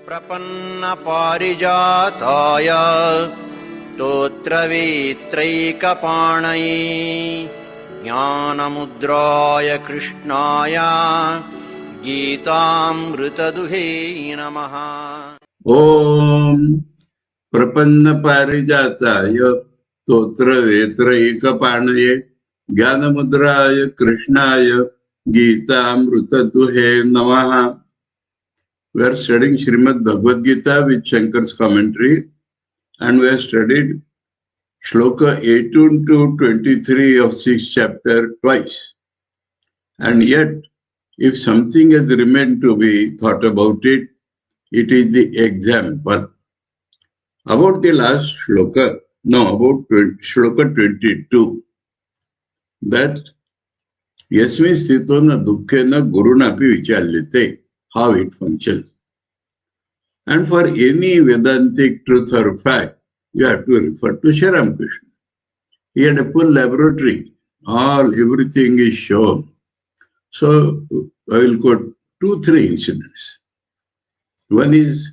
प्रपन्नपारिजाताय स्तोत्रवेत्रैकपाणये ज्ञानमुद्राय कृष्णाय गीतामृतदुहे नमः। ओम प्रपन्नपारिजाताय स्तोत्रवेत्रैकपाणये ज्ञानमुद्राय कृष्णाय गीतामृतदुहे नमः. We are studying Srimad Bhagavad Gita with Shankar's commentary, and we have studied Shloka 18 to 23 of 6th chapter twice. And yet, if something has remained to be thought about it, it is the example. About the last Shloka, about Shloka 22, that Yasmi Sthitona Dukkhena Gurunapi Vichalyate, how it functions. And for any Vedantic truth or fact, you have to refer to Sri Ramakrishna. He had a full laboratory. Everything is shown. So I will quote 2-3 incidents. One is,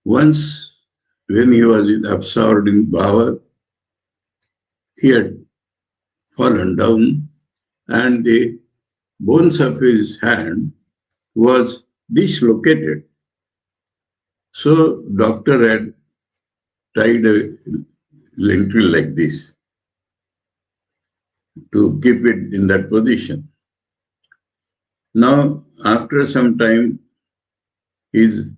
once when he was absorbed in Bhava, he had fallen down and the bones of his hand was dislocated. So doctor had tied a lentil like this to keep it in that position. Now, after some time, his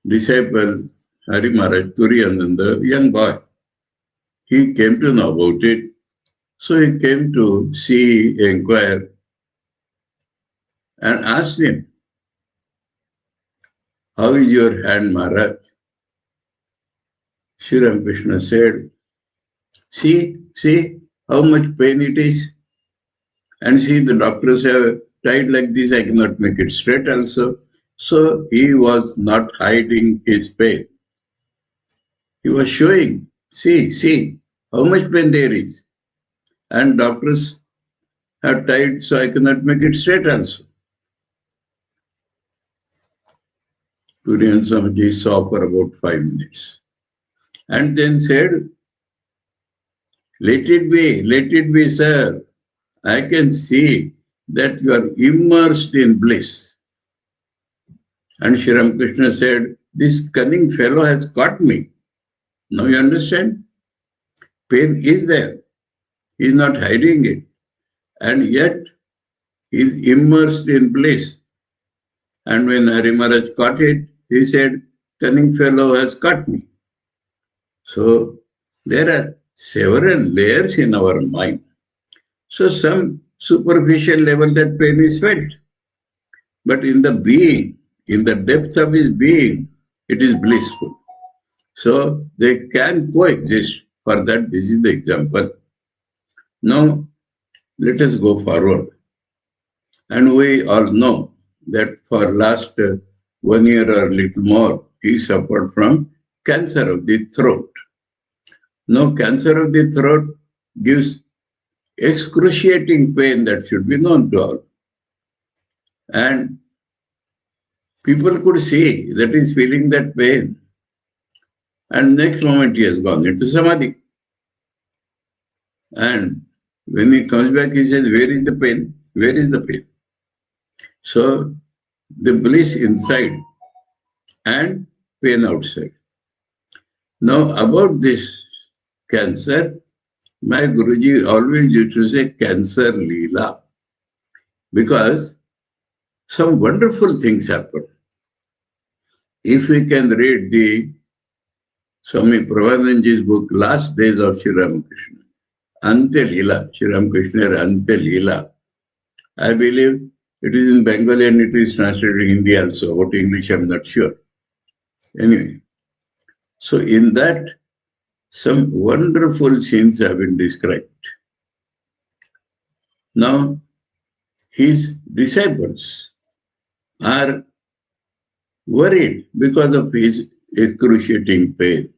disciple, Hari Maharaj Turiyananda, young boy, he came to know about it. So he came to see, inquire, and asked him, "How is your hand, Maharaj?" Sri Ramakrishna said, see how much pain it is. And see, the doctors have tied like this, I cannot make it straight also. So he was not hiding his pain. He was showing, see how much pain there is. And doctors have tied, so I cannot make it straight also. Turiyan Swamiji saw for about 5 minutes. And then said, let it be, sir. I can see that you are immersed in bliss. And Sri Ramakrishna said, this cunning fellow has caught me. Now you understand? Pain is there. He is not hiding it. And yet, he is immersed in bliss. And when Hari Maharaj caught it, he said, cunning fellow has caught me. So, there are several layers in our mind. So, some superficial level that pain is felt. But in the being, in the depth of his being, it is blissful. So they can coexist. For that, this is the example. Now, let us go forward. And we all know that for last 1 year or little more, he suffered from cancer of the throat. Now, cancer of the throat gives excruciating pain that should be known to all. And people could see that he is feeling that pain. And next moment he has gone into samadhi. And when he comes back, he says, where is the pain? Where is the pain? So the bliss inside and pain outside. Now about this cancer, my Guruji always used to say cancer leela, because some wonderful things happen. If we can read the Swami Prabhupada book, Last Days of Sri Ramakrishna, Ante Leela, Sri Ramakrishna Ante Leela. I believe it is in Bengali and it is translated in Hindi also. About English, I am not sure. Anyway, so in that, some wonderful scenes have been described. Now, his disciples are worried because of his excruciating pain.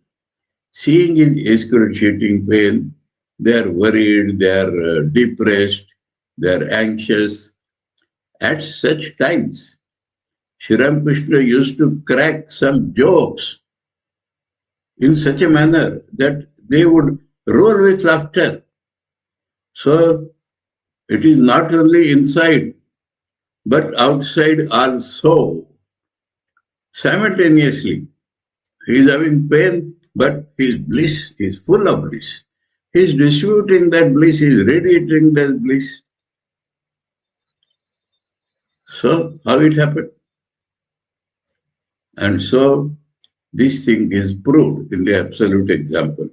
Seeing his excruciating pain, they are worried, they are depressed, they are anxious. At such times, Sri Ramakrishna used to crack some jokes in such a manner that they would roll with laughter. So it is not only inside, but outside also. Simultaneously, he is having pain, but his bliss is full of bliss. He is distributing that bliss, he is radiating that bliss. So, how it happened? And so, this thing is proved in the absolute example.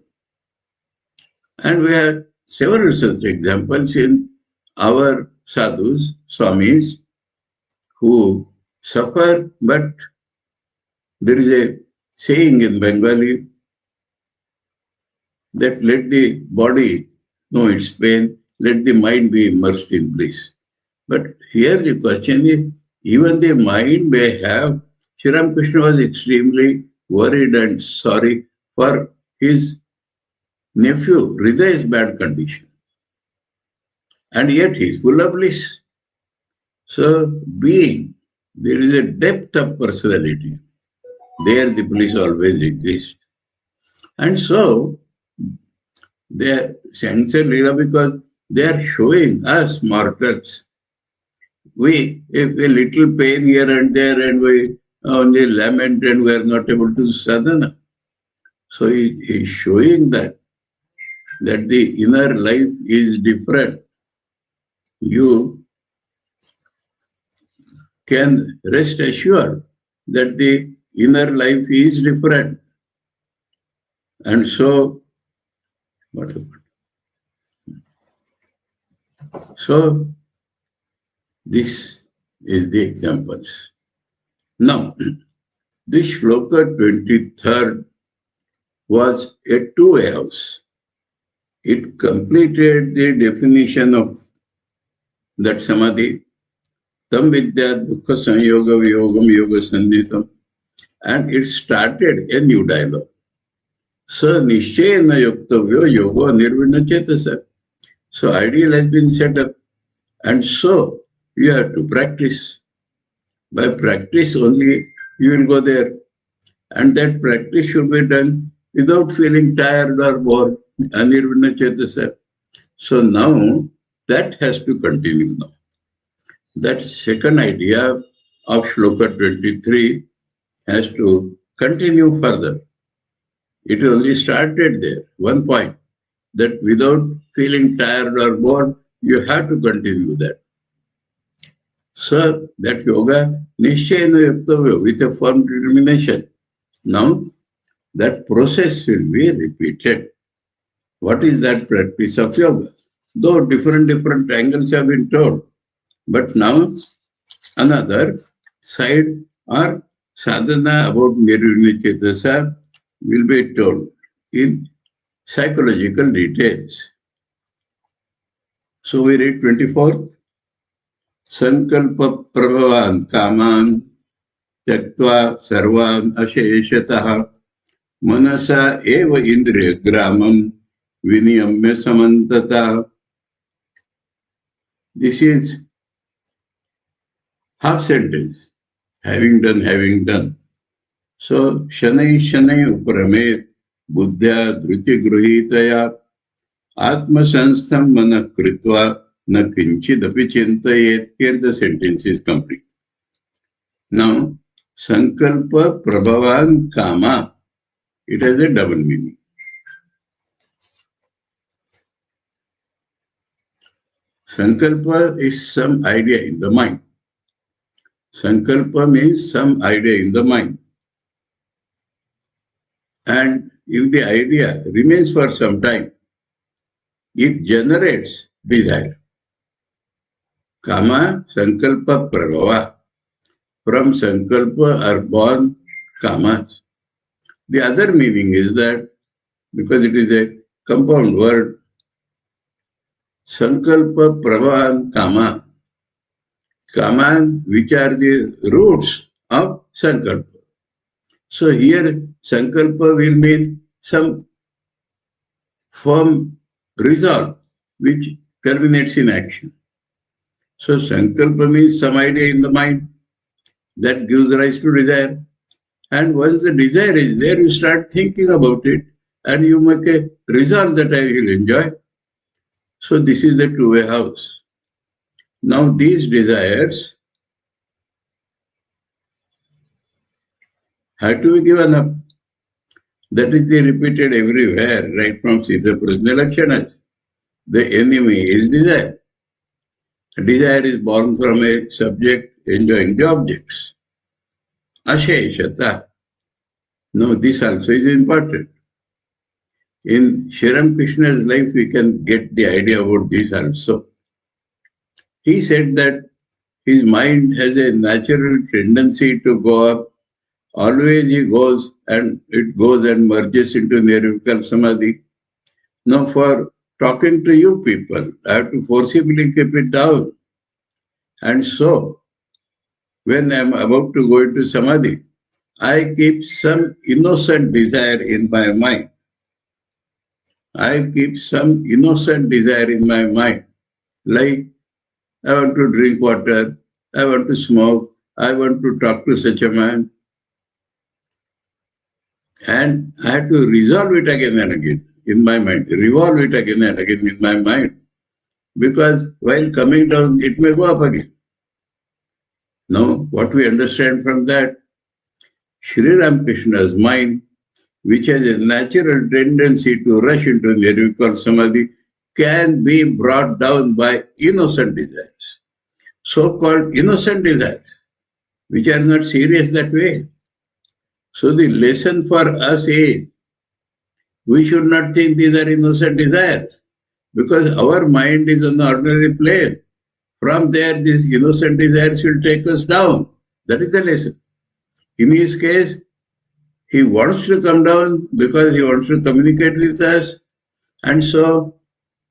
And we have several such examples in our sadhus, swamis, who suffer, but there is a saying in Bengali that let the body know its pain, let the mind be immersed in bliss. But here the question is, even the mind may have, Sri Ramakrishna was extremely worried and sorry for his nephew, Hriday's bad condition. And yet he is full of bliss. So being, there is a depth of personality. There the bliss always exists. And so they are sanctioned Leela because they are showing us mortals. We, if a little pain here and there, and we only lament and we are not able to sadhana. So he is showing that the inner life is different. You can rest assured that the inner life is different. And so, what happened? So, this is the examples. Now, this shloka 23rd was a two-way house. It completed the definition of that samadhi, tam vidya dukkha sanyoga viyogam yoga sandhitam, and it started a new dialogue. Sa nishchayena yuktavyo yoga nirvina chetasa. So ideal has been set up, and so you have to practice. By practice only you will go there, and that practice should be done without feeling tired or bored. Anirvina chetasa. So now that has to continue now. That second idea of shloka 23 has to continue further. It only started there, one point, that without feeling tired or bored, you have to continue that. So that yoga, nishchayena yuktavyo, with a firm determination. Now, that process will be repeated. What is that practice of yoga? Though different angles have been told, but now another side or sadhana about nirvana chetasa will be told in psychological details. So we read 24th. Sankalpa prabhavan kaman tyaktva sarvan asheshataha manasa eva indriya gramam viniyamya samantata. This is half sentence. Having done. So, shanai upramet buddhya dhruti gruhitaya atma sanstham mana kritva na kinchid api chintayet. Here the sentence is complete. Now, sankalpa prabhavan kama, it has a double meaning. Sankalpa is some idea in the mind. Sankalpa means some idea in the mind. And if the idea remains for some time, it generates desire. Kama, sankalpa, prabhava. From sankalpa are born kamas. The other meaning is that, because it is a compound word, sankalpa, prabhavan, kama. Kaman, which are the roots of sankalpa. So here, sankalpa will mean some firm resolve which culminates in action. So sankalpa means some idea in the mind. That gives rise to desire. And once the desire is there, you start thinking about it and you make a resolve that I will enjoy. So this is the two-way house. Now these desires have to be given up. That is the repeated everywhere, right from Sita Prajna Lakshanas. The enemy is desire. Desire is born from a subject enjoying the objects. Asheshata. Now this also is important. In Sri Ramakrishna's life, we can get the idea about this also. He said that his mind has a natural tendency to go up. Always he goes and it goes and merges into Nirvikal Samadhi. Now for talking to you people, I have to forcibly keep it down. And so, when I am about to go into Samadhi, I keep some innocent desire in my mind. I keep some innocent desire in my mind. Like, I want to drink water, I want to smoke, I want to talk to such a man. And I have to resolve it again and again in my mind, revolve it again and again in my mind. Because while coming down, it may go up again. Now, what we understand from that, Sri Ramakrishna's mind, which has a natural tendency to rush into Nirvikal Samadhi, can be brought down by innocent desires. So-called innocent desires, which are not serious that way. So the lesson for us is, we should not think these are innocent desires, because our mind is on the ordinary plane. From there, these innocent desires will take us down. That is the lesson. In his case, he wants to come down because he wants to communicate with us. And so,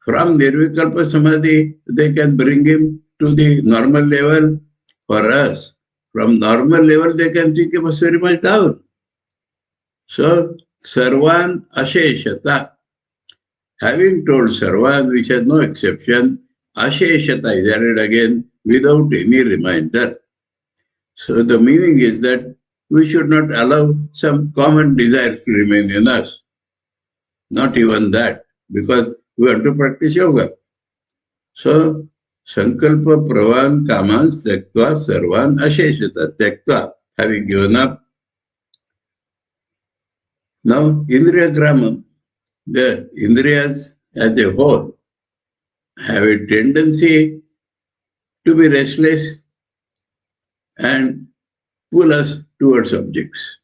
from Nirvikalpa Samadhi, they can bring him to the normal level. For us, from normal level, they can take us very much down. So, Sarvan Asheshata. Having told Sarvan, which has no exception, Asheshata is added again without any reminder. So the meaning is that we should not allow some common desires to remain in us. Not even that, because we want to practice yoga. So, Sankalpa Pravan Kaman Tyaktva Sarvan Asheshata. Tyaktva, having given up. Now, Indriya Gramam, the Indriyas as a whole have a tendency to be restless and pull us towards objects.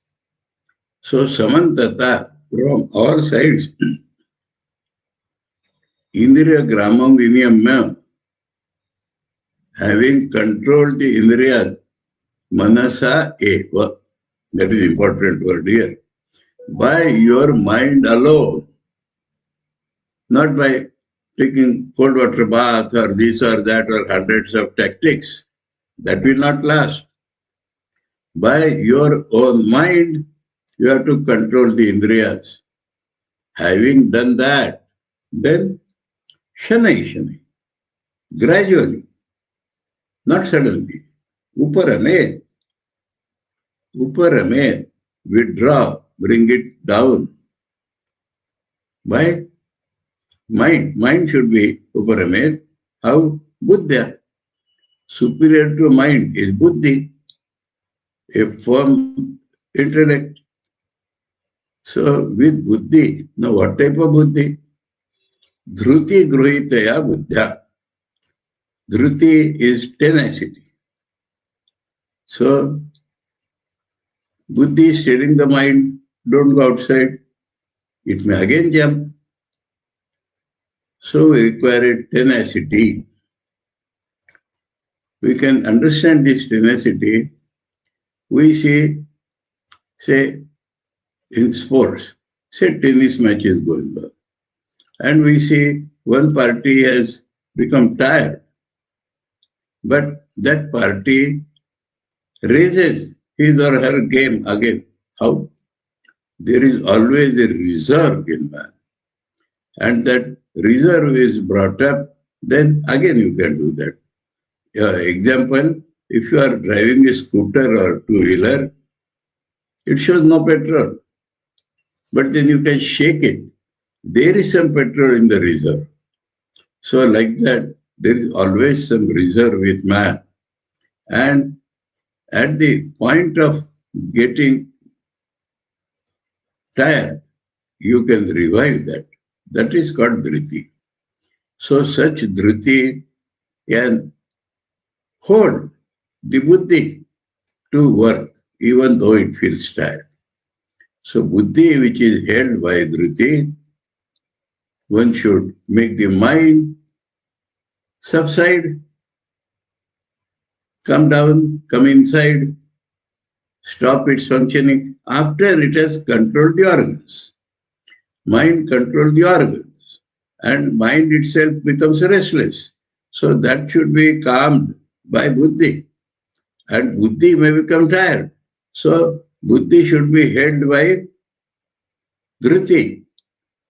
So, Samantata, from all sides, Indriya Gramam Viniyamya, having controlled the Indriyas, Manasa Eva, that is important word here, by your mind alone, not by taking cold water bath or this or that or hundreds of tactics. That will not last. By your own mind, you have to control the Indriyas. Having done that, then Shanai, gradually, not suddenly, Uparame, withdraw, bring it down. By mind. Mind should be Uparamed. How? Buddha. Superior to mind is Buddhi, a firm intellect. So with Buddhi, now what type of Buddhi? Dhruti Gruhitaya Buddha. Dhruti is tenacity. So Buddhi is telling the mind, don't go outside. It may again jump. So we require tenacity. We can understand this tenacity. We see, say, in sports, say tennis match is going on. And we see one party has become tired. But that party raises his or her game again. How? There is always a reserve in man. And that reserve is brought up, then again you can do that. Example, if you are driving a scooter or two-wheeler, it shows no petrol. But then you can shake it. There is some petrol in the reserve. So like that, there is always some reserve with man. And at the point of getting tired, you can revive that. That is called dhriti. So such dhriti can hold the buddhi to work even though it feels tired. So buddhi which is held by dhriti, one should make the mind subside, come down, come inside, stop its functioning after it has controlled the organs. Mind controls the organs and mind itself becomes restless. So that should be calmed by buddhi. And buddhi may become tired. So buddhi should be held by dhriti.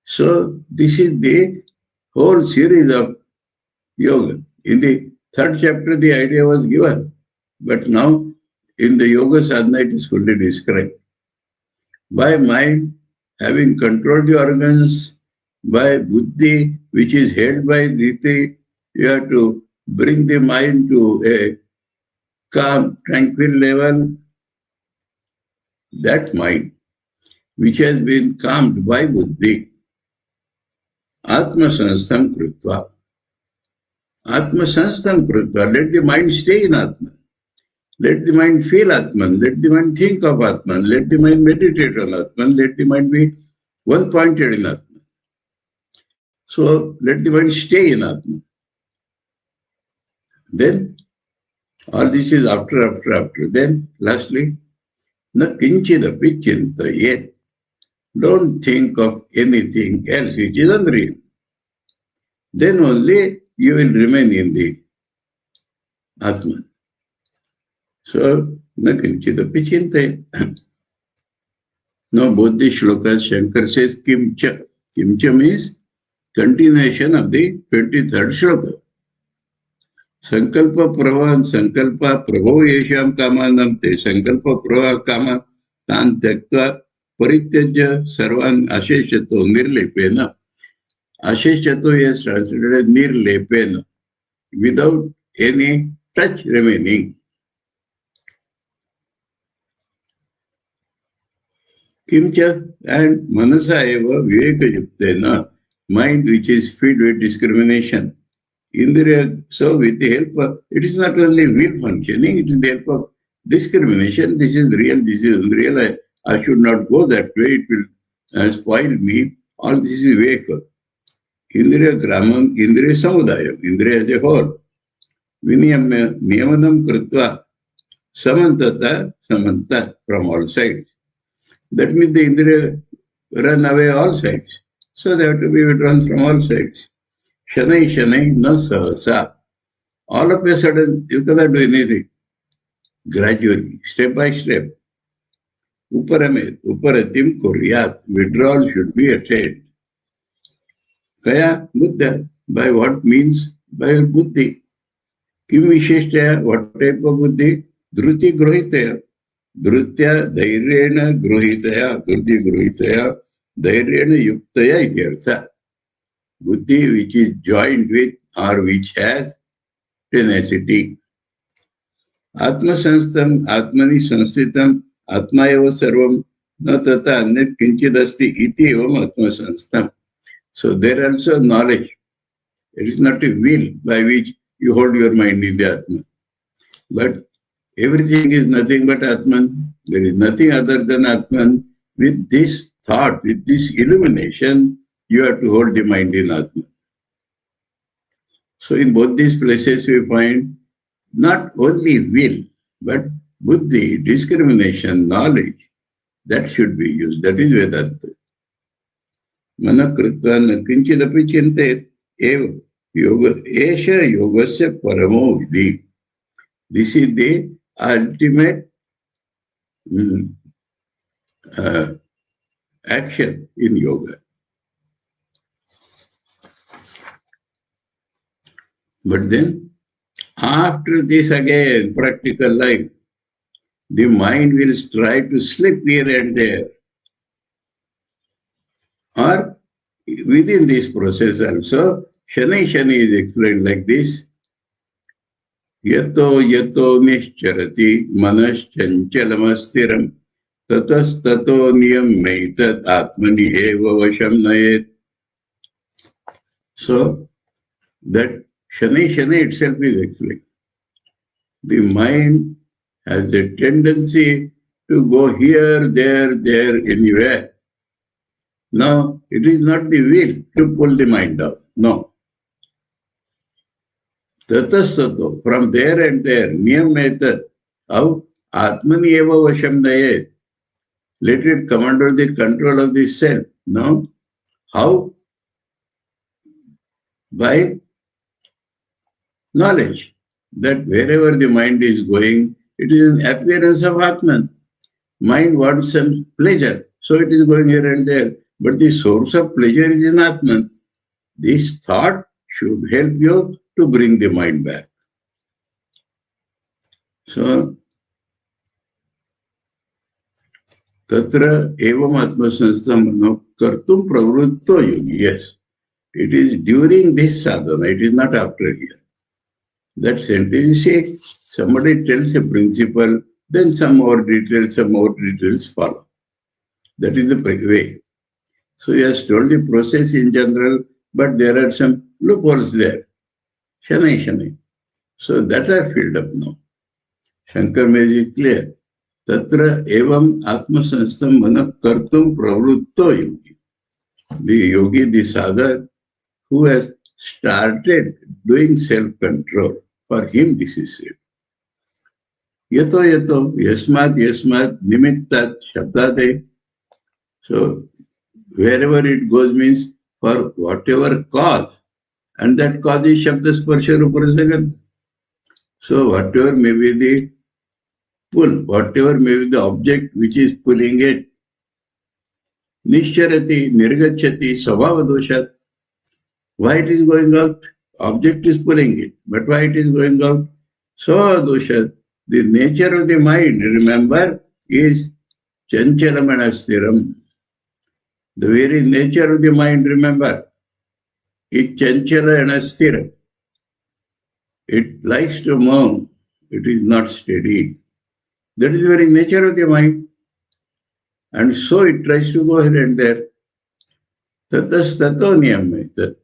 So this is the whole series of yoga. In the third chapter, the idea was given. But now in the yoga sadhana, it is fully described. By mind having controlled the organs, by buddhi, which is held by dhriti, you have to bring the mind to a calm, tranquil level. That mind, which has been calmed by buddhi, atma sanstham krutva. Atma sanstham krutva. Let the mind stay in Atman. Let the mind feel Atman. Let the mind think of Atman. Let the mind meditate on Atman. Let the mind be one-pointed in Atman. So let the mind stay in Atman. Then all this is after. Then lastly, na kinchidapi chintayet. Don't think of anything else which is unreal. Then only you will remain in the Atman. So, na kinchidapi chintayet. Now both the shlokas, Shankar says kimcha. Kimcha means continuation of the 23rd shloka. Sankalpa pravahan sankalpa prabho yesham kamanam te sankalpa pravaha kama tan tyaktva parityajya sarvan asheshato nirlepena. Asheshato is translated as nirlepena, without any touch remaining. Kimcha and manasa eva vivekayuktena, mind which is filled with discrimination. Indriya, so with the help of, it is not only will functioning, it is the help of discrimination. This is real, this is unreal. I should not go that way, it will spoil me. All this is viveka. Indriya gramam, indriya samudayam, indriya as a whole. Viniyamya niyamanam krutva, samantata, samanta from all sides. That means the indriya run away all sides. So they have to be withdrawn from all sides. Shanai na sahasa. All of a sudden, you cannot do anything. Gradually, step by step. Uparatim kuryat. Withdrawal should be attained. Kaya buddha. By what means? By buddhi. Kim visheshtaya. What type of buddhi? Dhruti gruhitaya. Dhrutya dhairyena gruhitaya. Dhruti gruhitaya. Dhairyena yuktaya ityartha. Buddhi which is joined with or which has tenacity. Atma sanstham, atmani sansthitam, atma eva sarvam, na tata anyat kinchidasti iti evam atma sanstham. So there also knowledge. It is not a will by which you hold your mind in the Atman. But everything is nothing but Atman. There is nothing other than Atman. With this thought, with this illumination, you have to hold the mind in Atman. So in both these places we find not only will, but buddhi, discrimination, knowledge, that should be used. That is Vedanta. Mana kritva na kinchidapi chintayet eva yoga esha yogasya paramo vidhi. This is the ultimate action in yoga. But then After this again, practical life, the mind will try to slip here and there. Or within this process also, Shani Shani is explained like this. Yato yato nischarati manas chanchalamasstiram tatas tato niyam maitat atmani eva vasham nayet. So that Shani Shani itself is explained. The mind has a tendency to go here, there, anywhere. No, it is not the will to pull the mind down. No. Tatastato, from there and there, niyam method, how atmani eva vasham nayet. Let it come under the control of the self. No? How? By knowledge that wherever the mind is going, it is an appearance of Atman. Mind wants some pleasure, so it is going here and there. But the source of pleasure is in Atman. This thought should help you to bring the mind back. So, tatra evam atmasanstha kartum pravritto yogi. Yes, it is during this sadhana, it is not after here. That sentence, say, somebody tells a principle, then some more details follow. That is the way. So he has told the process in general, but there are some loopholes there. Shanai, Shanai. So that are filled up now. Shankar made it clear. Tatra evam atmasanstam mana kartum pravritto yogi. The yogi, the sadhak, who has started doing self-control, for him this is it. Yato yato, yasmat, nimittat, shabdade. So wherever it goes means for whatever cause, and that cause is Shabda Sparsha Rupa Rasagadha. So whatever may be the pull, whatever may be the object which is pulling it, Nishcharati, Nirgachati, Svabhava Doshat. Why it is going out? Object is pulling it, but why it is going out? Svabhava Doshat. The nature of the mind, remember, is Chanchalam and Astiram. The very nature of the mind, remember, is Chanchala and Astira. It likes to move. It is not steady. That is the very nature of the mind. And so it tries to go here and there. Tatas tato niyamaitat.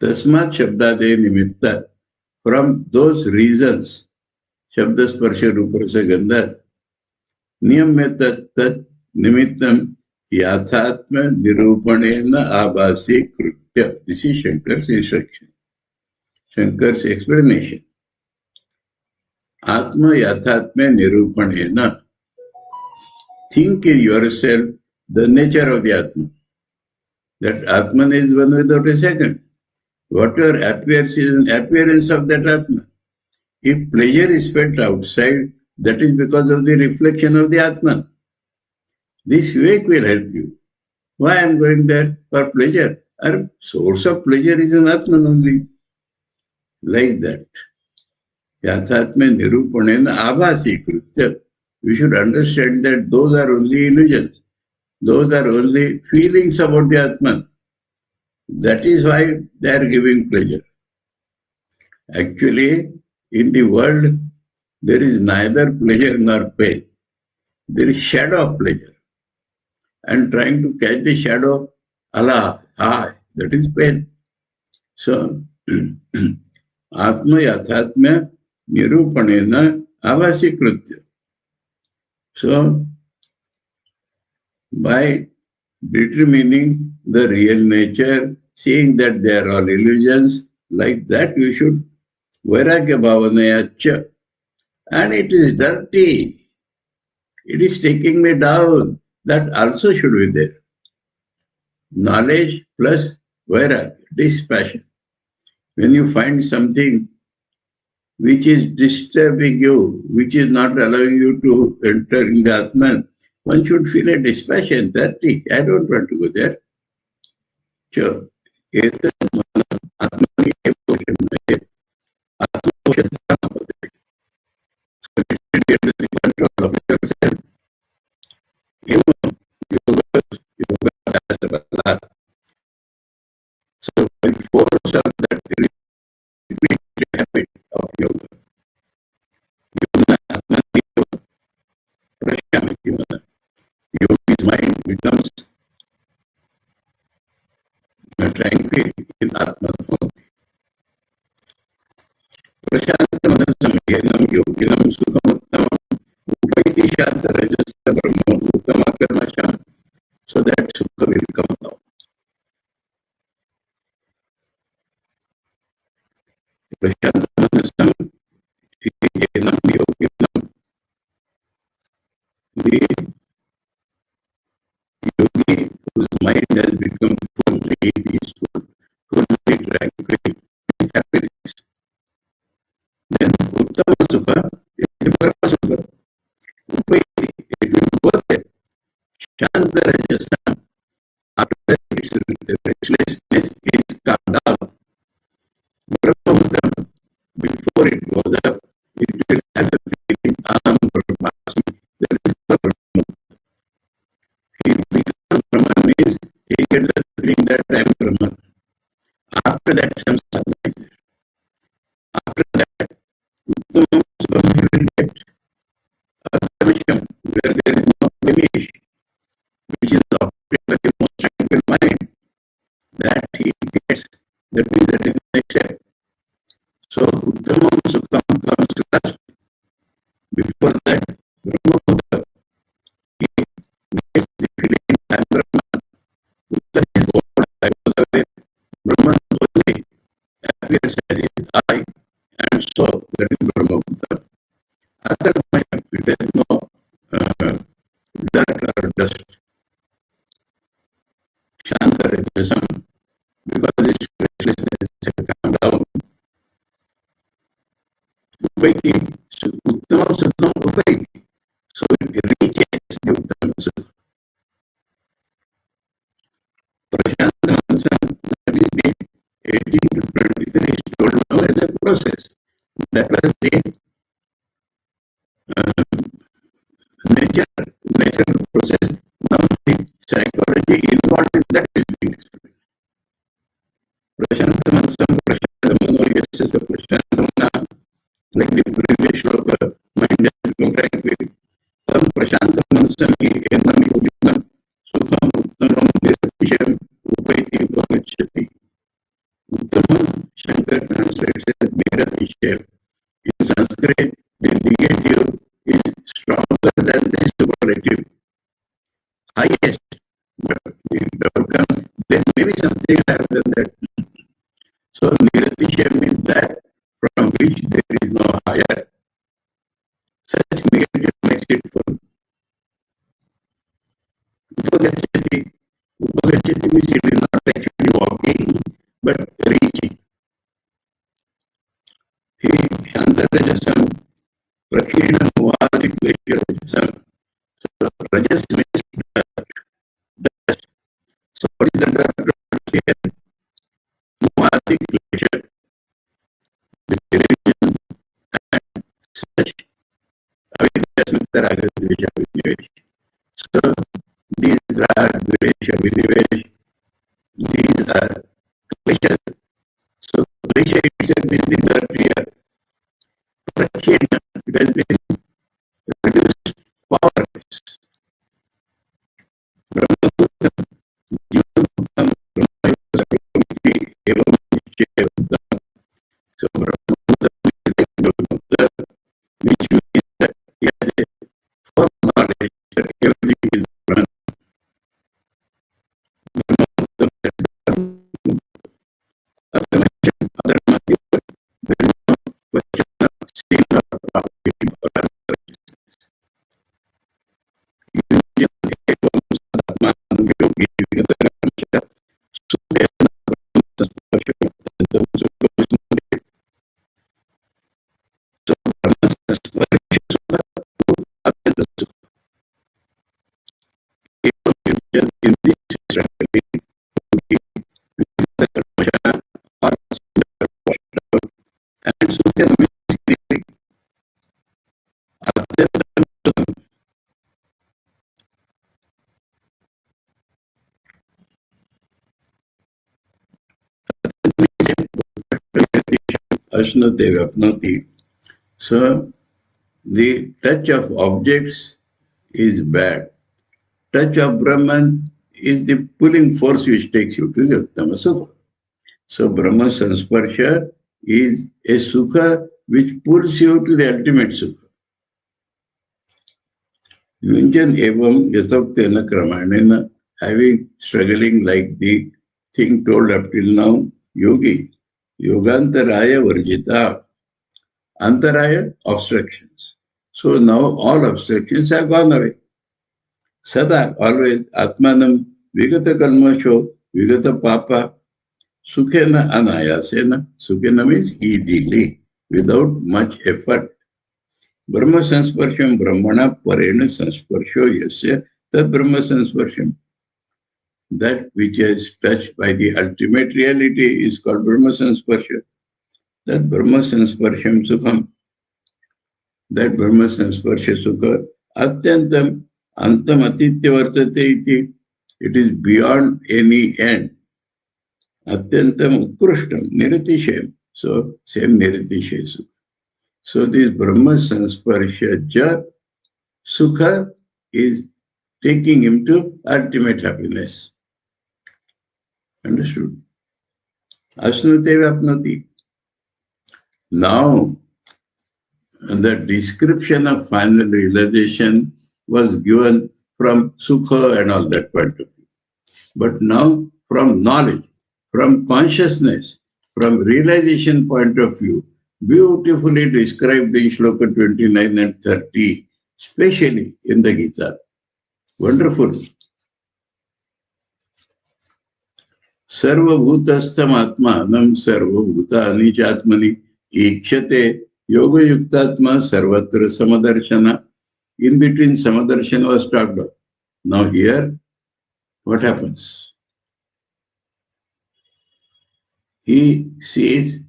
Tasmat shabdade nimitta. From those reasons, Shabda Sparsha Rupa Rasa Gandha, niyamaitat tat nimittam yathatma nirupanena abhasi krutya. This is Shankar's instruction. Shankar's explanation. Atma yathatma nirupanena. Think in yourself the nature of the Atma. That Atman is one without a second. Whatever appears is an appearance of that Atma. If pleasure is felt outside, that is because of the reflection of the Atman. This Vivek will help you. Why I am going there? For pleasure. Our source of pleasure is an Atman only. Like that. Yathatma nirupanena abhasi krutya. We should understand that those are only illusions. Those are only feelings about the Atman. That is why they are giving pleasure. Actually, in the world, there is neither pleasure nor pain. There is shadow of pleasure. And trying to catch the shadow, Allah, that is pain. So, Atma yathatma nirupanena avasi krutya. So, by determining the real nature, seeing that they are all illusions, like that we should vairagya bhavanayacha. And it is dirty. It is taking me down. That also should be there. Knowledge plus vairagya, dispassion. When you find something which is disturbing you, which is not allowing you to enter in the Atman, one should feel a dispassion. That's it. I don't want to go there. Sure. So let it be under the control of yourself. Yoga as a bala. So by force of that repeated habit of yoga, yogi's mind becomes tranquil in Atma. Prashantamanasam yenam yoginam sukhamuttamam upaiti shantarajasya brahma uttama karmasham. So that sukha will come down. Prashantamanasam yenam yoginam. The yogi whose mind has become fully peaceful, fully tranquil, with happiness. Then uttama sukha is the parama sukha. Upaiti, it will go there. Shankaracharya, after its restlessness is calmed down. Brahma, before it goes up, it will have the feeling, Aham Brahmasmi, there is Brahma. He becomes Brahman means he gets the feeling that I am Brahman. After that, some sadhana is there. After that, Uttamam Sukam he will get. Advaita, where there is no blemish, which is obtained by the most tranquil mind, that he gets, that is the next step. So Uttamam Sukam comes last. Before that, Brahma, he gets the feeling I am Brahman. Uttam is God, I was aware. Brahman only appears as his I, and so that is Brahma. Otherwise, it has no dirt or dust. Shankaracharya, because its restlessness has come down. Upaiti, Uttama Sukham Upaiti. So it reaches the Uttama Sukha. Prashantamanasam, that is the 18 to 23 is told now as a process. That was the natural process. Now the psychology involved in that is being explained. Prashantamanasam, Prashantamano, yes, Prashantamana, like the previous shloka, mind has become tranquil. Tam Prashantamanasam enam yoginam sukham uttamam nirtisham upaiti bhavachyati. Uttamam, Shankar translates as nirtisham. In Sanskrit, the negative is stronger than the superlative. Highest, but the outcome, there may be something higher than that. So nirtisham means that from which there is no higher. Such negative makes it full. Upagachyati. Upagachyati means it is not actually walking, but reaching. He Shantarajasam Prakirna Muvadi Kleshya. So Rajas means dust. So what is the dust here? Muvadi Kleshya. The religion and such avidya dvesha vidvesh. So these are dvesha vidvesh. These are kleshya. So kleshya itself is the dirt here. Prakirna, it has been reduced powerless. Brahmaputam, Jivan-Vikas, Brahma-Sarvamiti, Evam Nishchayam. So Brahmaputam is the Brahmaputam, which means that he has a firm knowledge that everything is Brahman. Brahmaputam is the Adhamasham, Adhamasham, there is no question of sin or property. ashnute vapnoti. So the touch of objects is bad. Touch of Brahman is the pulling force which takes you to the Uttama Sukha. So Brahma Sansparsha is a Sukha which pulls you to the ultimate Sukha. Yunjan evam yathoktena kramanena, having struggling like the thing told up till now, yogi, yogantaraya varjita, antaraya, obstructions. So now all obstructions have gone away. Sada, always, atmanam, vigata kalmasho, vigata papa, sukhena anayasena, sukhena means easily, without much effort. Brahma sansparsham brahmana parena sansparsho yasya, tad Brahma sansparsham. That which is touched by the ultimate reality is called Brahma sansparsha. That Brahma sansparsham sukham. That Brahma sansparsha sukha, atyantam antam atitya vartate iti. It is beyond any end. Atyantam utkrishtam, niratishayam. So, same niratishaya sukha. So, this Brahma sansparsha ja sukha is taking him to ultimate happiness. Understood? Ashnute vapnoti. Now, the description of final realization was given from sukha and all that point of view. But now, from knowledge, from consciousness, from realization point of view, beautifully described in shloka 29 and 30, especially in the Gita. Wonderful. Sarvabhutastham atmanam sarvabhutani chatmani ikshate yoga yuktatma sarvatra samadarshana. In between samadarshana was talked of. Now here, what happens? He sees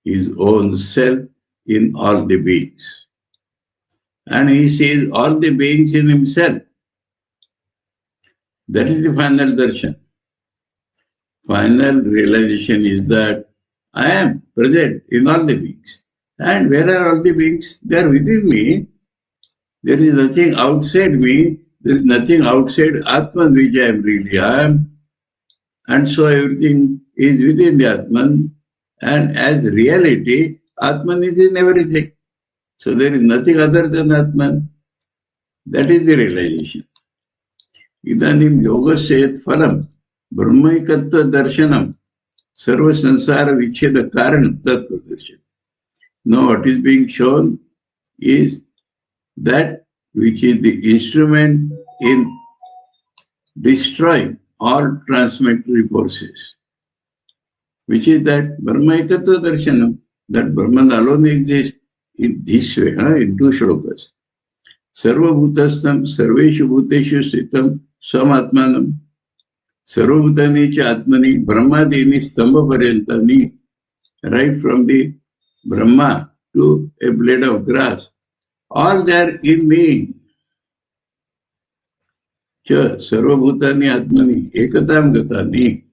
his own self in all the beings. And he sees all the beings in himself. That is the final darshan. Final realization is that I am present in all the beings. And where are all the beings? They are within me. There is nothing outside me. There is nothing outside Atman which I am really. I am. And so everything is within the Atman. And as reality, Atman is in everything. So there is nothing other than Atman. That is the realization. Idanim yogasya phalam brahmaikatva darshanam sarva sansara vicheda karan tattva darshan. Now what is being shown is that which is the instrument in destroying all transitory forces. Which is that brahmaikatva darshanam, that Brahman alone exists in this way, in two shlokas. Sarva bhutastam sarveshu bhuteshu sthitam swamatmanam sarva bhutani cha atmani brahmadini stamba paryantani, right from the Brahma to a blade of grass, all there in me. Cha sarva bhutani atmani ekatam gatani.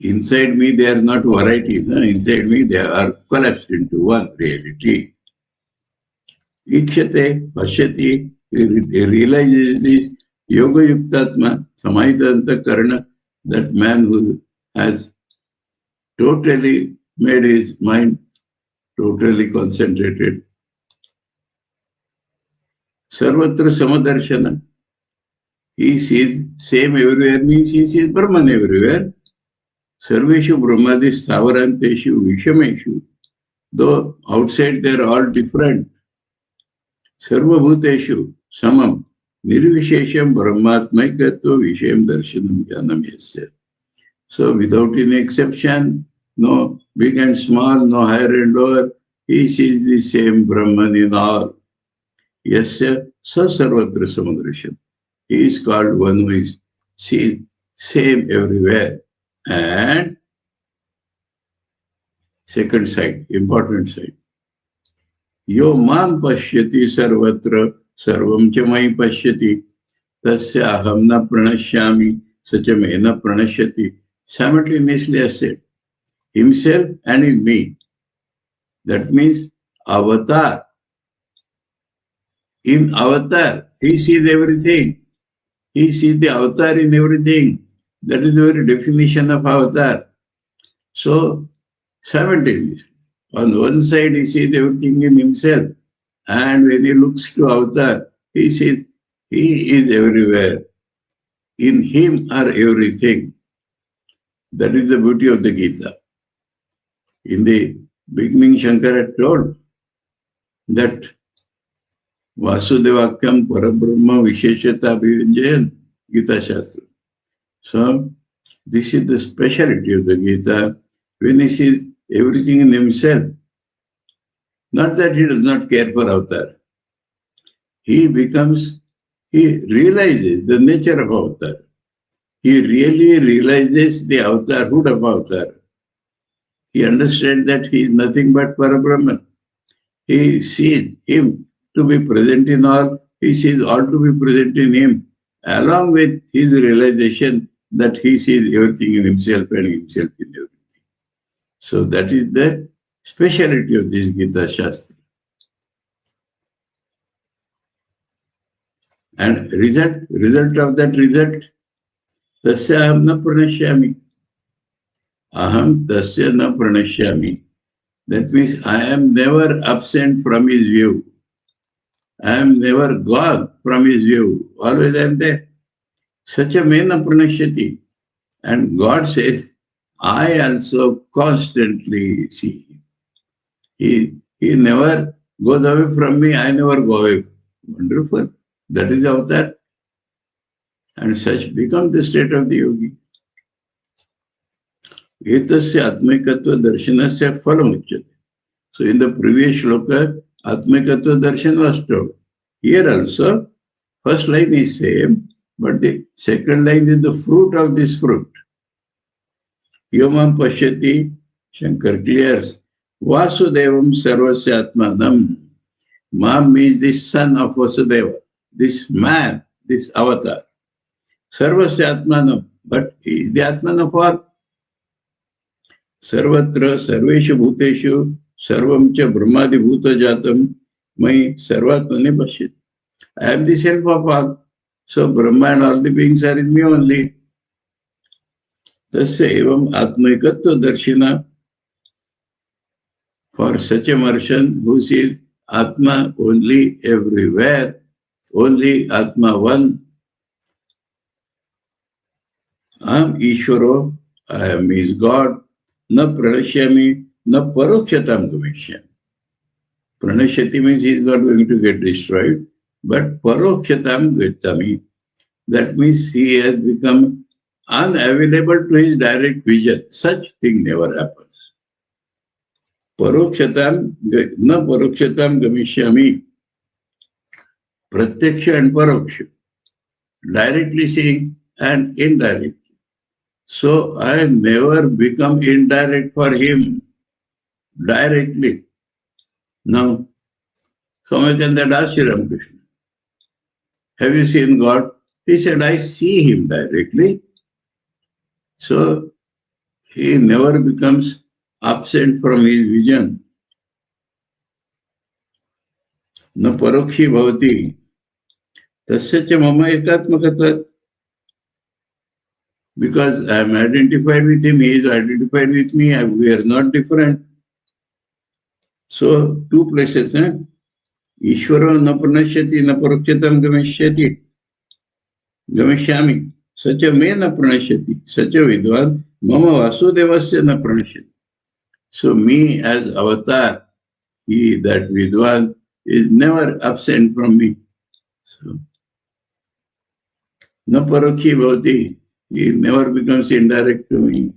Inside me they are not varieties, inside me they are collapsed into one reality. Ikshate, pashyati, he realizes this yoga yuktatma, samahita karana, that man who has totally made his mind totally concentrated. Sarvatra samadarshana, he sees same everywhere, means he sees Brahman everywhere. Sarveshu brahmadis savaranteshu vishameshu, though outside they are all different. Sarva bhuteshu samam nirvishesham brahmatmaikatva vishayam darshanam jnanam yasya. So without any exception, no big and small, no higher and lower, he sees the same Brahman in all. Yasya sa sarvatra samadarshana. He is called one who is seen same everywhere. And second side, important side. Yo mam pashyati sarvatra sarvam cha mai pashyati tasya aham na pranashyami sacha me na pranashyati. Simultaneously I said, himself and in me. That means avatar. In avatar, he sees everything. He sees the avatar in everything. That is the very definition of avatar. So, simultaneously, on one side he sees everything in himself, and when he looks to avatar, he sees he is everywhere. In him are everything. That is the beauty of the Gita. In the beginning, Shankara told that Vasudevakam Parabrahma Visheshata Abhivinjayan Gita Shastra. So, this is the speciality of the Gita, when he sees everything in himself. Not that he does not care for avatar. He realizes the nature of avatar. He really realizes the avatarhood of avatar. He understands that he is nothing but Parabrahman. He sees him to be present in all. He sees all to be present in him, along with his realization that he sees everything in himself and himself in everything. So that is the speciality of this Gita Shastra. And result of that result, tasya aham na pranashyami. Aham tasya na pranashyami. That means I am never absent from his view. I am never gone from his view. Always I am there. Such a man pranashyati. And God says, I also constantly see him. He never goes away from me, I never go away. Wonderful. That is avatar. And such becomes the state of the yogi. Etasya atmikatva darshanasya phalam. So in the previous shloka, atmikatva darshan was told. Here also, first line is same, but the second line is the fruit of this fruit. Yomam pashyati, Shankar clears, Vasudevam sarvasya atmanam. Mam means the son of Vasudeva, this man, this avatar. Sarvasya atmanam, but he is the atman of all. Sarvatra sarveshu bhuteshu sarvam cha brahmadi bhuta jatam mai sarvatmane pashyati. I am the self of all. So Brahma and all the beings are in me only. Tasya evam atmaikatva darshina. For such a person who sees Atma only everywhere, only Atma one. Aham Ishvaro, I am his God. Na pranashyami, na parokshatam gamishyami. Pranashyati means he is not going to get destroyed, but parokshatam gacchami. That means he has become unavailable to his direct vision. Such thing never happens. Parokshatam, na parokshatam gamishyami. Pratyaksha and paroksha. Directly seeing and indirectly. So I never become indirect for him. Directly. Now, Swami Pitambarananda asked Ramakrishna, have you seen God? He said, I see him directly. So he never becomes absent from his vision. Na parokshi bhavati. Tasya cha mama ekatmakatvat. Because I am identified with him, he is identified with me, we are not different. So, two places, Ishvara na pranashyati na parokshatam gamishyati. Gamishyami. Such a me na pranashyati. Such a vidwan. Mama vasudevasya na pranashyati. So, me as avatar, he, that vidwan, is never absent from me. So, na parokhi bhavati. He never becomes indirect to me.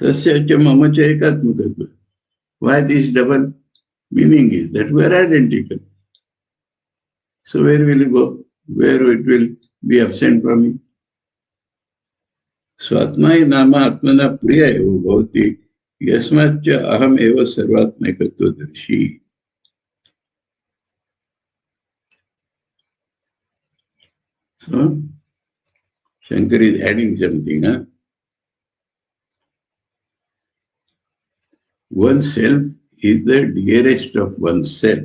Tasya cha mama cha ekatmakatva. Why this double meaning is that we are identical. So where will you go? Where it will be absent from me? Swatmai nama atmana priya eva bhavati yasmatcha aham eva sarvatmaikatva darshi. So Shankar is adding something. Oneself is the dearest of oneself.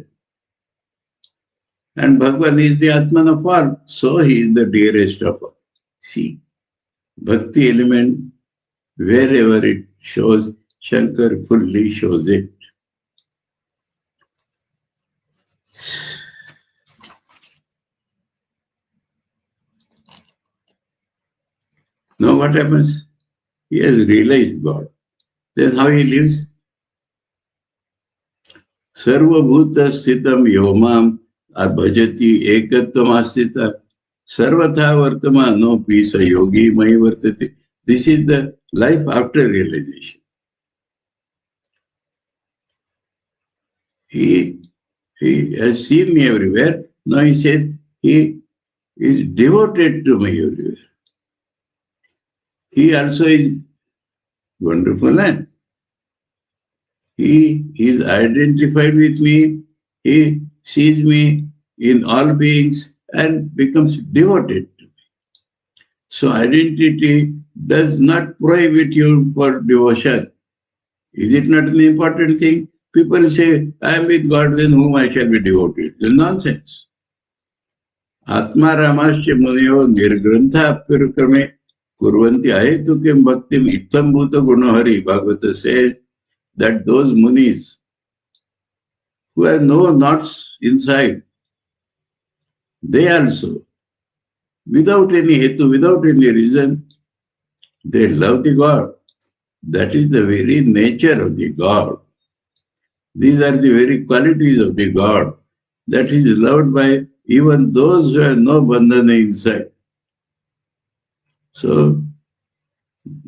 And Bhagavan is the Atman of all, so he is the dearest of all. See, bhakti element, wherever it shows, Shankar fully shows it. Now what happens? He has realized God. Then how he lives? Sarvabhuta sthitam yomam abhajati ekatvamasthita sarvatha vartamano pisa yogi mai vartate. This is the life after realization. He has seen me everywhere. Now he says he is devoted to me everywhere. He also is wonderful, eh? He is identified with me. He sees me in all beings and becomes devoted to me. So identity does not prohibit you for devotion. Is it not an important thing? People say, I am with God, then whom I shall be devoted. It's nonsense. Atma Ramasya Muniyo Nirgrantha Apyurkrame Kurvanti Ahetu Kim Bhaktim Ittam Bhuta Gunahari. Bhagavata says that those munis who have no knots inside, they also, without any hetu, without any reason, they love the God. That is the very nature of the God. These are the very qualities of the God that is loved by even those who have no bandhana inside. So,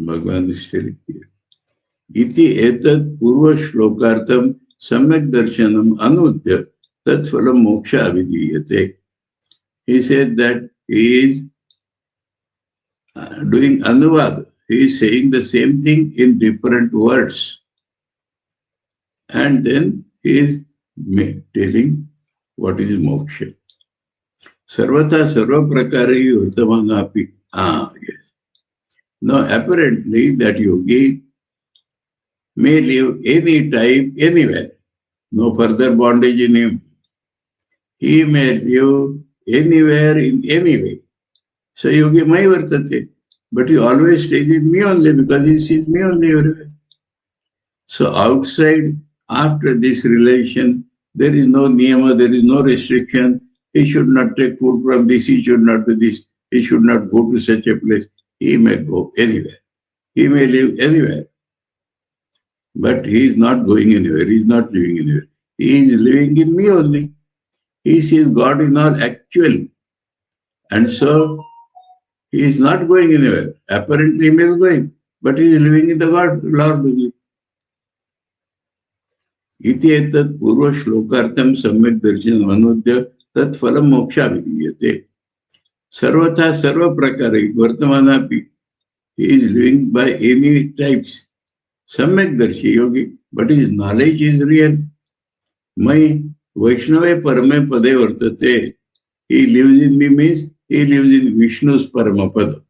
Bhagavan is telling here. Iti etat purva shlokartam samyak darshanam anudya tat phalam moksha avidiyate. He said that he is doing anuvad. He is saying the same thing in different words. And then he is telling what is moksha. Sarvata sarva prakari vartamanapi. Yes. Now apparently that yogi may live any time, anywhere. No further bondage in him. He may live anywhere in any way. So yogi mai vartate. But he always stays with me only because he sees me only everywhere. So outside, after this relation, there is no niyama, there is no restriction. He should not take food from this, he should not do this, he should not go to such a place. He may go anywhere. He may live anywhere. But he is not going anywhere, he is not living anywhere. He is living in me only. He sees God in all actually. And so he is not going anywhere. Apparently he may be going, but he is living in the God, Lord only. Iti etat purva shlokartam samyak darshan manudya tat phalam moksha vidiyate. Sarvata sarva prakare vartamanapi. He is living by any types. Samyak darshi yogi, but his knowledge is real. Mai Vaishnava parame pade vartate. He lives in me means he lives in Vishnu's paramapada.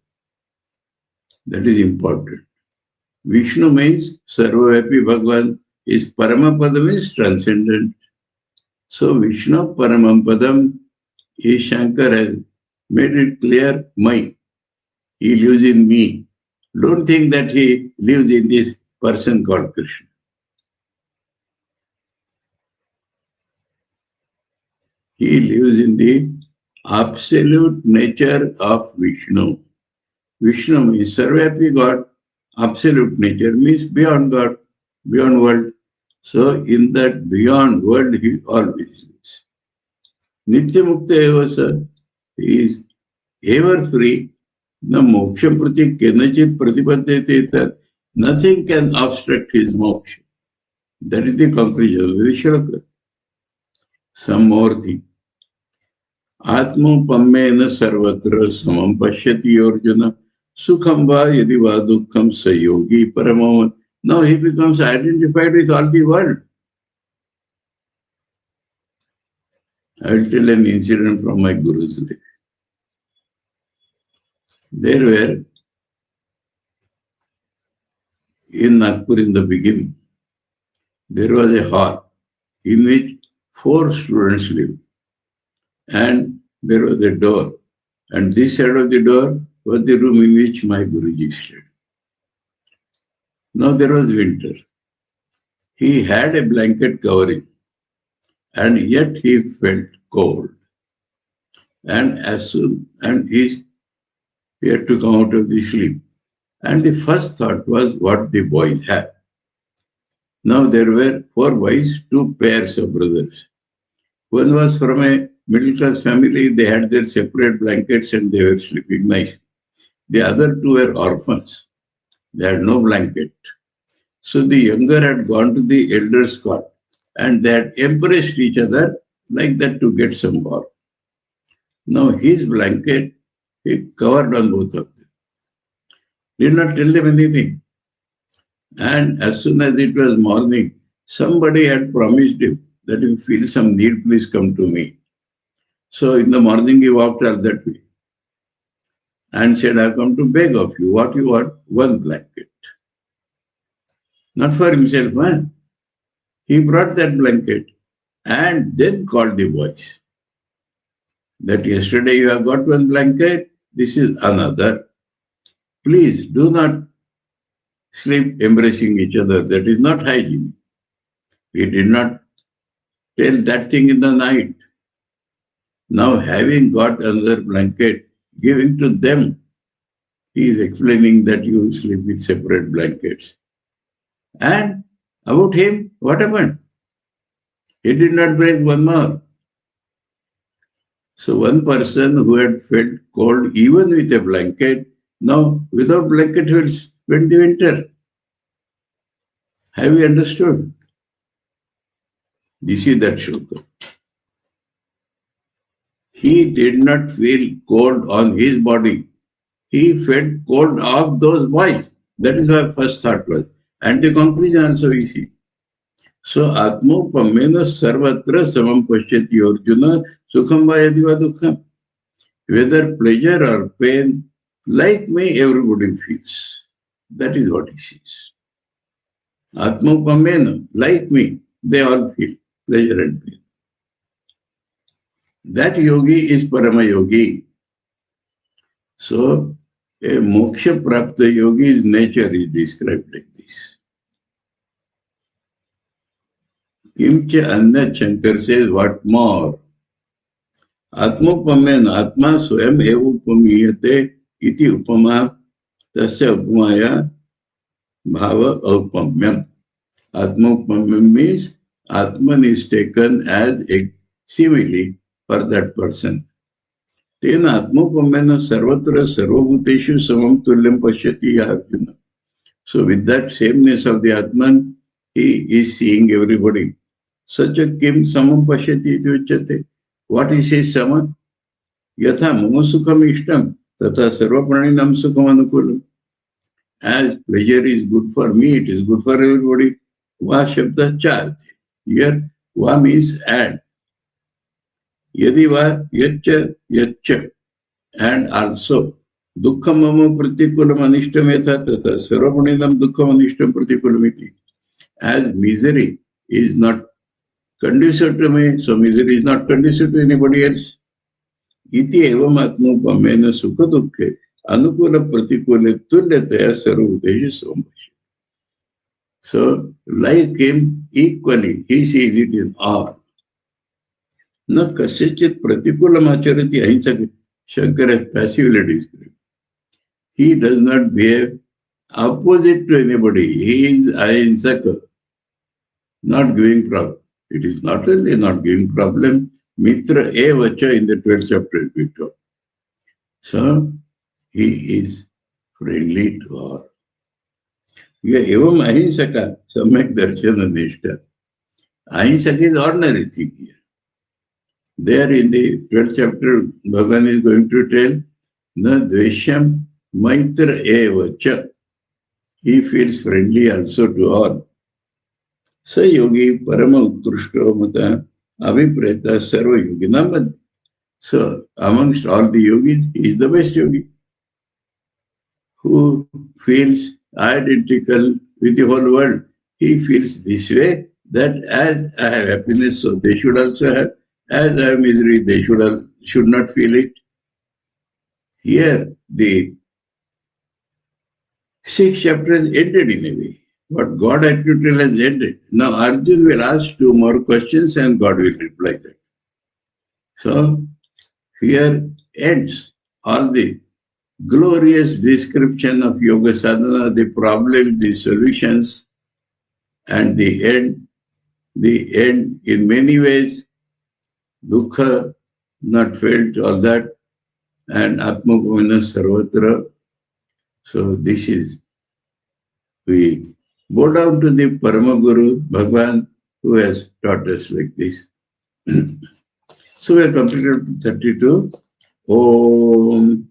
That is important. Vishnu means sarvayapi Bhagavan. His paramapada means transcendent. So Vishnu Paramapadam, Shankar has made it clear, my. He lives in me. Don't think that he lives in this person called Krishna. He lives in the absolute nature of Vishnu. Vishnu means Sarvapi God. Absolute nature means beyond God, beyond world. So in that beyond world, he always lives. Nitya Mukta Evasa, he is ever free. Na moksham prati kenachit pratipadyate tat. Nothing can obstruct his moksha. That is the conclusion of the shloka. Some more thing. Atmopammena sarvatra samam pashyati Arjuna sukham va yadi va dukkham sayogi paramavat. Now he becomes identified with all the world. I will tell an incident from my Guru's life. There were, in Nagpur in the beginning, there was a hall in which 4 students lived. And there was a door. And this side of the door was the room in which my Guruji stayed. Now there was winter. He had a blanket covering, and yet he felt cold. And he had to come out of the sleep. And the first thought was what the boys have. Now there were 4 boys, 2 pairs of brothers. One was from a middle class family, they had their separate blankets and they were sleeping nicely. The other 2 were orphans. They had no blanket. So the younger had gone to the elder's cot and they had embraced each other like that to get some warmth. Now his blanket, he covered on both of them. Did not tell them anything. And as soon as it was morning, somebody had promised him that if you feel some need, please come to me. So in the morning he walked all that way and said, I have come to beg of you. What you want? 1 blanket. Not for himself, man. He brought that blanket and then called the boys. That yesterday you have got 1 blanket, this is another. Please do not sleep embracing each other. That is not hygiene. He did not tell that thing in the night. Now having got another blanket, giving to them, he is explaining that you sleep with separate blankets. And about him, what happened? He did not break 1 more. So one person who had felt cold even with a blanket, now without blanket he will spend the winter. Have you understood? This is that shloka. He did not feel cold on his body. He felt cold of those boys. That is my first thought was. And the conclusion also we see. So, Atmopamena sarvatra samam pashyati Arjuna sukham va yadi va dukkham. Whether pleasure or pain, like me, everybody feels. That is what he says. Atmopamena, like me, they all feel pleasure and pain. That yogi is Parama Yogi. So, a moksha prapta yogi's nature is described like this. Kimcha Anya Shankar says, what more? Atmopamena Atma Swayam Evupamiyate iti upama tasya upamaya bhava upamyam. Atmopamyam means Atman is taken as a simile for that person. Tena Atmopamena sarvatra sarvabhuteshu samam tulyam pashyati Arjuna. So with that sameness of the Atman, he is seeing everybody. Such a kim samam pashyati iti uchyate. What he says sama? Yatha mama sukham ishtam tatha sarva praninam sukham anukulam. As pleasure is good for me, it is good for everybody. Va shabda chate. Here, va means and. Yadi va yaccha yaccha. And also, dukkham mama pratikulam anishtam yatha tatha sarva praninam dukkham anishtam pratikulam iti. As misery is not conducive to me, so misery is not conducive to anybody else. Iti evam atmopamena sukha dukkhe anukula pratikule tulyataya sarvabhuteshu samvashi. So, like him, equally, he sees it in all. Na kasyachit pratikulam acharati ahimsaka. Shankara has passively described. He does not behave opposite to anybody. He is ahimsaka, not giving problem. It is not only not giving problem, mitra evacha in the 12th chapter is being taught. So, he is friendly to all. Evam ahinsaka, samyak darshana nishta. Ahinsaka is ordinary thing here. There in the 12th chapter, Bhagavan is going to tell, na dvesham maitra evacha. He feels friendly also to all. So yogi parama utkrishta mata abhipreta sarva yoginam. So amongst all the yogis, he is the best yogi who feels identical with the whole world. He feels this way, that as I have happiness, so they should also have. As I have misery, they should not feel it. Here, the 6 chapters ended in a way. What God had to tell has ended. Now Arjun will ask 2 more questions and God will reply that. So here ends all the glorious description of yoga sadhana, the problems, the solutions, and the end. The end, in many ways, dukkha, not felt, all that, and atmaguna sarvatra. So this is, we bow down to the Paramaguru, Bhagavan, who has taught us like this. So we have completed 32. Om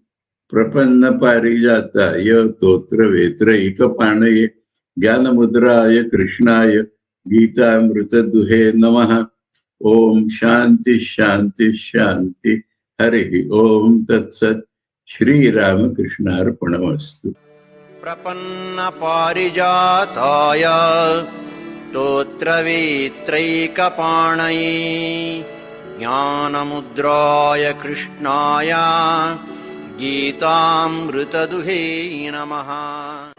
Prapanna Parijataya Totra Vetra Ekapanaya Jnana Mudraya Krishnaya Gita Amrita Duhe Namaha. Om Shanti Shanti Shanti Harihi Om Tat Sat Shri Ramakrishna Arpanamastu. Prapanna Parijataya Totra Vitraikapanai Jnanamudraya Krishnaya Gitamrita Duhe Namaha.